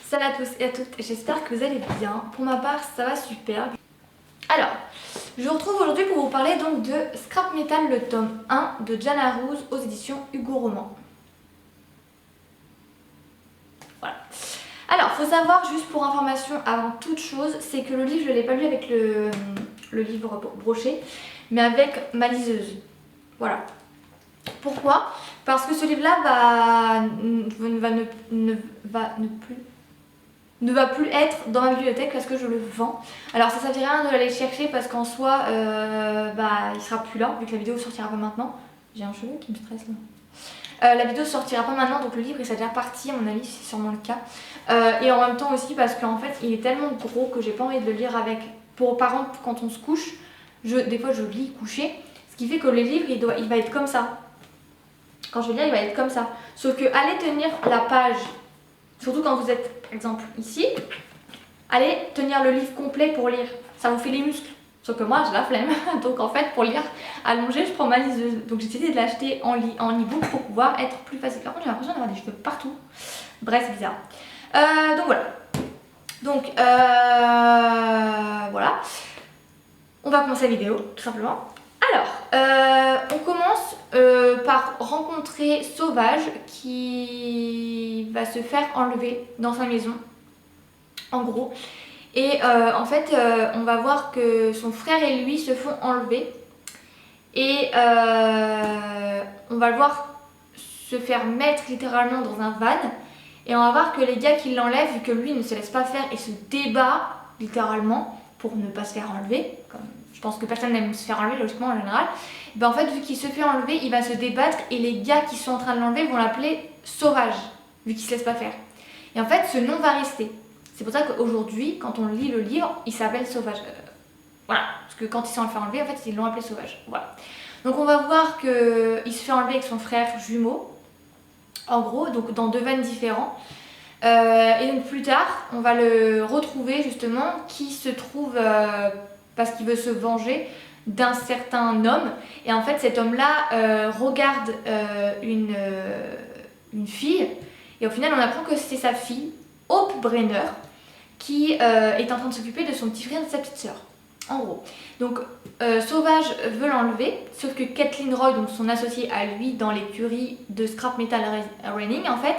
Salut à tous et à toutes, j'espère que vous allez bien. Pour ma part, ça va super. Alors, je vous retrouve aujourd'hui pour vous parler donc de Scrap Metal, le tome 1 de Jana Rose aux éditions Hugo Roman. Voilà. Alors, faut savoir, juste pour information, avant toute chose, c'est que le livre, je ne l'ai pas lu avec le livre broché, mais avec ma liseuse. Voilà. Pourquoi? Parce que ce livre-là ne va plus être dans ma bibliothèque parce que je le vends. Alors ça ne sert à rien de l'aller chercher parce qu'en soi, il sera plus là vu que la vidéo sortira pas maintenant. J'ai un cheveu qui me stresse là. La vidéo sortira pas maintenant, donc le livre il s'est déjà parti, à mon avis c'est sûrement le cas. Et en même temps aussi parce qu'en fait il est tellement gros que j'ai pas envie de le lire avec. Par exemple quand on se couche, des fois je lis couché, ce qui fait que le livre il va être comme ça. Quand je vais lire il va être comme ça. Sauf que aller tenir la page, surtout quand vous êtes par exemple ici, allez tenir le livre complet pour lire, ça vous fait les muscles. Sauf que moi j'ai la flemme, donc en fait pour lire allongé je prends ma liseuse. Donc j'ai décidé de l'acheter en e-book pour pouvoir être plus facile. Par contre j'ai l'impression d'avoir des cheveux partout. Bref c'est bizarre. Donc voilà. Donc voilà. On va commencer la vidéo tout simplement. Alors, on commence par rencontrer Sauvage qui va se faire enlever dans sa maison, en gros. Et en fait, on va voir que son frère et lui se font enlever. Et on va le voir se faire mettre littéralement dans un van. Et on va voir que les gars qui l'enlèvent, vu que lui ne se laisse pas faire et se débat littéralement pour ne pas se faire enlever, comme je pense que personne n'aime se faire enlever logiquement en général, ben en fait vu qu'il se fait enlever, il va se débattre et les gars qui sont en train de l'enlever vont l'appeler Sauvage, vu qu'il se laisse pas faire. Et en fait ce nom va rester. C'est pour ça qu'aujourd'hui, quand on lit le livre, il s'appelle Sauvage. Voilà, parce que quand ils sont fait enlever, en fait ils l'ont appelé Sauvage. Voilà. Donc on va voir qu'il se fait enlever avec son frère jumeau, en gros, donc dans deux vannes différents. Et donc plus tard, on va le retrouver justement qui se trouve parce qu'il veut se venger d'un certain homme. Et en fait cet homme-là regarde une fille et au final on apprend que c'est sa fille, Hope Brenner, qui est en train de s'occuper de son petit frère et de sa petite sœur. En gros. Donc Sauvage veut l'enlever, sauf que Kathleen Roy, donc son associée à lui dans l'écurie de Scrap Metal Running, en fait,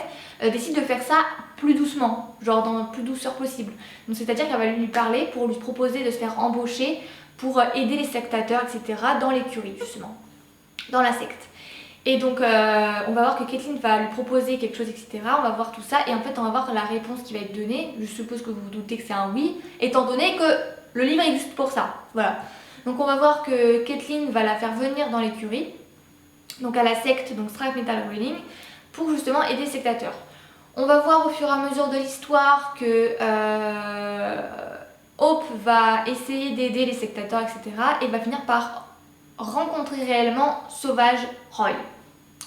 décide de faire ça plus doucement, genre dans la plus douceur possible. Donc c'est-à-dire qu'elle va lui parler pour lui proposer de se faire embaucher pour aider les sectateurs, etc. dans l'écurie, justement, dans la secte. Et donc on va voir que Kathleen va lui proposer quelque chose, etc. On va voir tout ça et en fait on va voir la réponse qui va être donnée. Je suppose que vous vous doutez que c'est un oui, étant donné que le livre existe pour ça. Voilà. Donc on va voir que Kathleen va la faire venir dans l'écurie, donc à la secte, donc Scrap Metal Running, pour justement aider les sectateurs. On va voir au fur et à mesure de l'histoire que Hope va essayer d'aider les sectateurs, etc. et va finir par rencontrer réellement Sauvage Roy.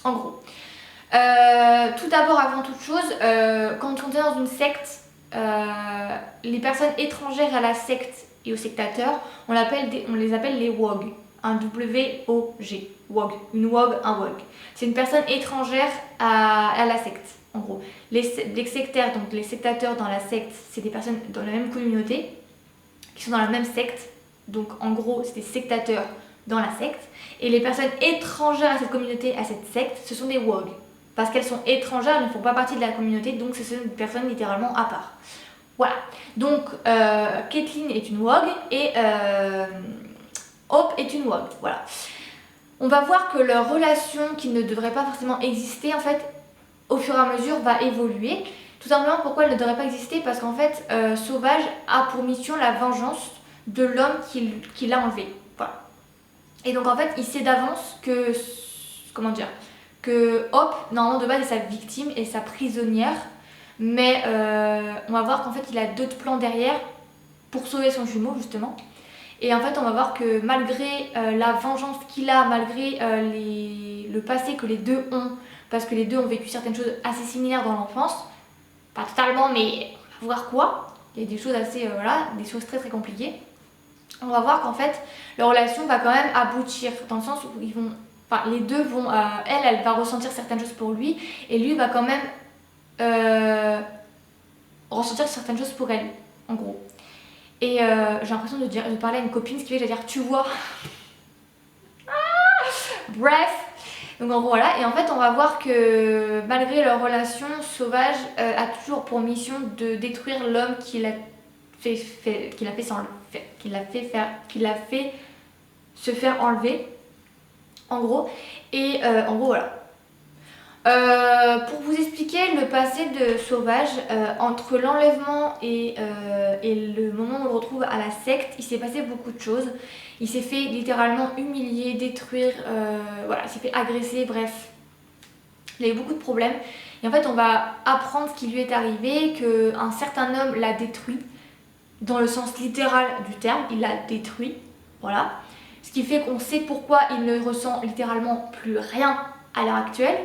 En gros. Tout d'abord, avant toute chose, quand on est dans une secte, les personnes étrangères à la secte et aux sectateurs, on les appelle les WOG. Un W-O-G. WOG. Une WOG, un WOG. C'est une personne étrangère à la secte, en gros. Les sectaires, donc les sectateurs dans la secte, c'est des personnes dans la même communauté, qui sont dans la même secte. Donc en gros, c'est des sectateurs dans la secte. Et les personnes étrangères à cette communauté, à cette secte, ce sont des WOG. Parce qu'elles sont étrangères, elles ne font pas partie de la communauté, donc ce sont des personnes littéralement à part. Voilà. Donc Kathleen est une WOG et Hope est une WOG. Voilà. On va voir que leur relation, qui ne devrait pas forcément exister, en fait, au fur et à mesure, va évoluer. Tout simplement, pourquoi elle ne devrait pas exister? Parce qu'en fait, Sauvage a pour mission la vengeance de l'homme qui l'a enlevé. Voilà. Et donc en fait, il sait d'avance que, comment dire, que Hope, normalement de base, est sa victime et sa prisonnière. Mais on va voir qu'en fait, il a d'autres plans derrière pour sauver son jumeau, justement. Et en fait, on va voir que malgré la vengeance qu'il a, malgré le passé que les deux ont, parce que les deux ont vécu certaines choses assez similaires dans l'enfance, pas totalement, mais on va voir quoi. Il y a des choses assez, voilà, des choses très très compliquées. On va voir qu'en fait, leur relation va quand même aboutir, dans le sens où ils vont, enfin, les deux vont, elle va ressentir certaines choses pour lui, et lui va quand même ressentir certaines choses pour elle, en gros. Et j'ai l'impression de parler à une copine, ce qui fait que je vais dire tu vois. Bref, donc en gros voilà, et en fait on va voir que malgré leur relation, Sauvage a toujours pour mission de détruire l'homme qui l'a fait se faire enlever, en gros. Et en gros voilà. Pour vous expliquer le passé de Sauvage, entre l'enlèvement et le moment où on le retrouve à la secte, il s'est passé beaucoup de choses. Il s'est fait littéralement humilier, détruire, voilà, il s'est fait agresser, bref. Il a eu beaucoup de problèmes. Et en fait, on va apprendre ce qui lui est arrivé, qu'un certain homme l'a détruit, dans le sens littéral du terme, il l'a détruit, voilà. Ce qui fait qu'on sait pourquoi il ne ressent littéralement plus rien à l'heure actuelle.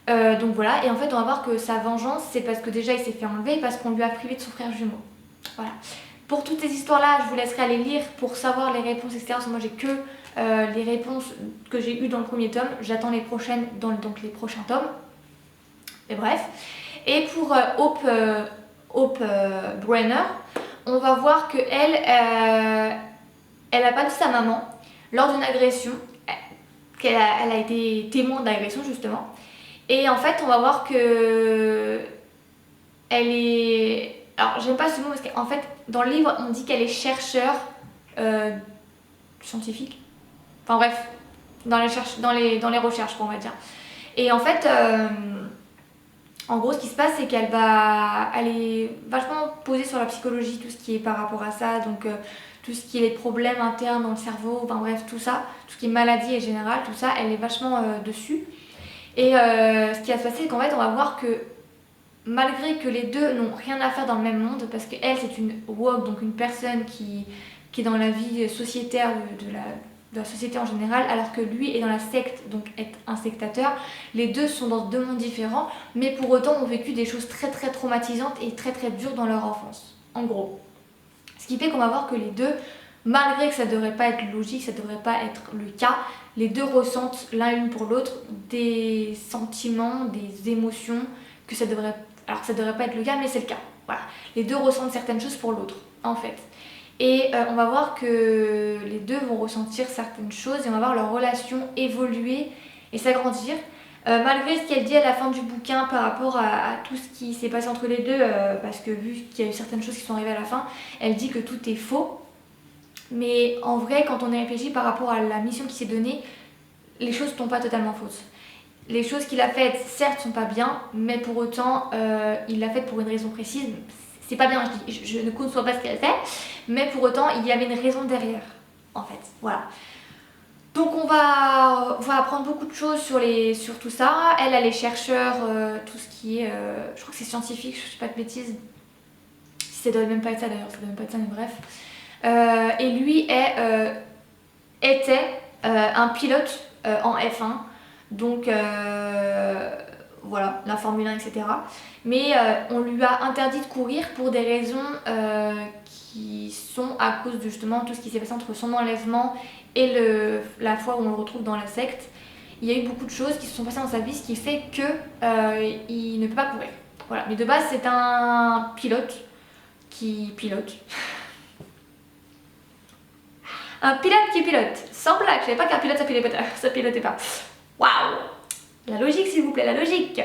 Donc voilà, et en fait on va voir que sa vengeance c'est parce que déjà il s'est fait enlever, parce qu'on lui a privé de son frère jumeau. Voilà. Pour toutes ces histoires là, je vous laisserai aller lire pour savoir les réponses, etc. Parce que moi j'ai que les réponses que j'ai eues dans le premier tome. J'attends les prochaines dans les prochains tomes. Et bref. Et pour Hope Brenner, on va voir que elle a battu sa maman lors d'une agression, elle a été témoin d'agression justement. Et en fait, on va voir que elle est... Alors, j'aime pas ce mot parce qu'en fait, dans le livre, on dit qu'elle est chercheur scientifique. Enfin bref, dans les recherches, on va dire. Et en fait, en gros, ce qui se passe, c'est elle est vachement posée sur la psychologie, tout ce qui est par rapport à ça. Donc, tout ce qui est les problèmes internes dans le cerveau, enfin bref, tout ça. Tout ce qui est maladie et générale, tout ça, elle est vachement dessus. Et ce qui va se passer, c'est qu'en fait, on va voir que malgré que les deux n'ont rien à faire dans le même monde, parce qu'elle, c'est une woke, donc une personne qui est dans la vie sociétaire de la société en général, alors que lui est dans la secte, donc est un sectateur. Les deux sont dans deux mondes différents, mais pour autant ont vécu des choses très très traumatisantes et très très dures dans leur enfance, en gros. Ce qui fait qu'on va voir que les deux, malgré que ça devrait pas être logique, ça devrait pas être le cas, les deux ressentent l'un pour l'autre des sentiments, des émotions que ça devrait... Alors ça devrait pas être le cas, mais c'est le cas. Voilà. Les deux ressentent certaines choses pour l'autre, en fait. Et on va voir que les deux vont ressentir certaines choses et on va voir leur relation évoluer et s'agrandir. Malgré ce qu'elle dit à la fin du bouquin par rapport à tout ce qui s'est passé entre les deux, parce que vu qu'il y a eu certaines choses qui sont arrivées à la fin, elle dit que tout est faux. Mais en vrai, quand on y réfléchit par rapport à la mission qui s'est donnée, les choses ne sont pas totalement fausses. Les choses qu'il a faites, certes, sont pas bien, mais pour autant, il l'a fait pour une raison précise. C'est pas bien, je ne conçois pas ce qu'elle fait, mais pour autant, il y avait une raison derrière, en fait. Voilà. Donc on va apprendre beaucoup de choses sur tout ça. Elle est chercheur, tout ce qui est... je crois que c'est scientifique, je ne sais pas de bêtises. Si ça doit même pas être ça d'ailleurs, ça doit même pas être ça, mais bref. Et lui était un pilote en F1, donc voilà, la Formule 1, etc. Mais on lui a interdit de courir pour des raisons qui sont à cause de justement tout ce qui s'est passé entre son enlèvement et la fois où on le retrouve dans la secte. Il y a eu beaucoup de choses qui se sont passées dans sa vie, ce qui fait qu'il ne peut pas courir. Voilà. Mais de base, c'est un pilote qui pilote. Un pilote qui pilote. Sans blague, je savais pas qu'un pilote ça pilotait pas. Waouh! La logique, s'il vous plaît, la logique.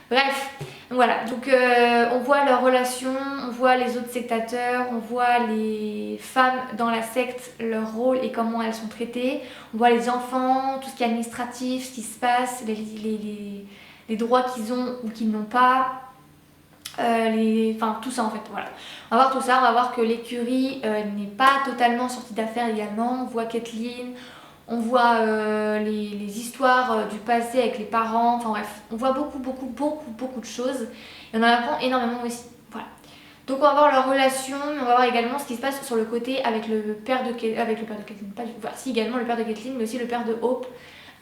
Bref, voilà. Donc on voit leur relation, on voit les autres sectateurs, on voit les femmes dans la secte, leur rôle et comment elles sont traitées. On voit les enfants, tout ce qui est administratif, ce qui se passe, les droits qu'ils ont ou qu'ils n'ont pas. Enfin tout ça en fait, voilà. On va voir tout ça, on va voir que l'écurie n'est pas totalement sortie d'affaires également. On voit Kathleen, on voit les histoires du passé avec les parents, enfin bref, on voit beaucoup de choses et on en apprend énormément aussi, voilà. Donc on va voir leur relation, mais on va voir également ce qui se passe sur le côté avec le père de Kathleen, pas du tout, enfin si également le père de Kathleen, mais aussi le père de Hope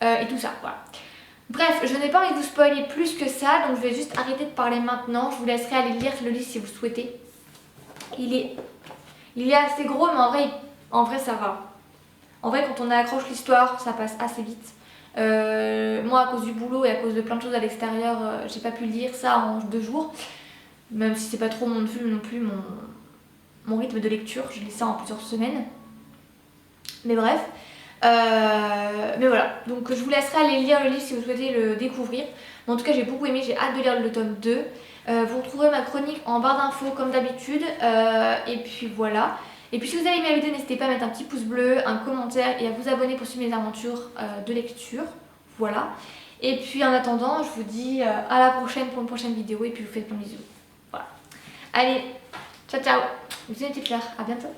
et tout ça, voilà. Bref, je n'ai pas envie de vous spoiler plus que ça, donc je vais juste arrêter de parler maintenant. Je vous laisserai aller lire le livre si vous souhaitez. Il est assez gros, mais en vrai ça va. En vrai, quand on accroche l'histoire, ça passe assez vite. Moi, à cause du boulot et à cause de plein de choses à l'extérieur, j'ai pas pu lire ça en 2 jours. Même si c'est pas trop non plus mon rythme de lecture, je lis ça en plusieurs semaines. Mais bref. Mais voilà, donc je vous laisserai aller lire le livre si vous souhaitez le découvrir. Mais en tout cas, j'ai beaucoup aimé, j'ai hâte de lire le tome 2. Vous retrouverez ma chronique en barre d'infos comme d'habitude. Et puis voilà. Et puis si vous avez aimé la vidéo, n'hésitez pas à mettre un petit pouce bleu, un commentaire et à vous abonner pour suivre mes aventures de lecture. Voilà. Et puis en attendant, je vous dis à la prochaine pour une prochaine vidéo et puis je vous fais plein de bisous. Voilà. Allez, ciao ciao. Bisous les petites fleurs, à bientôt.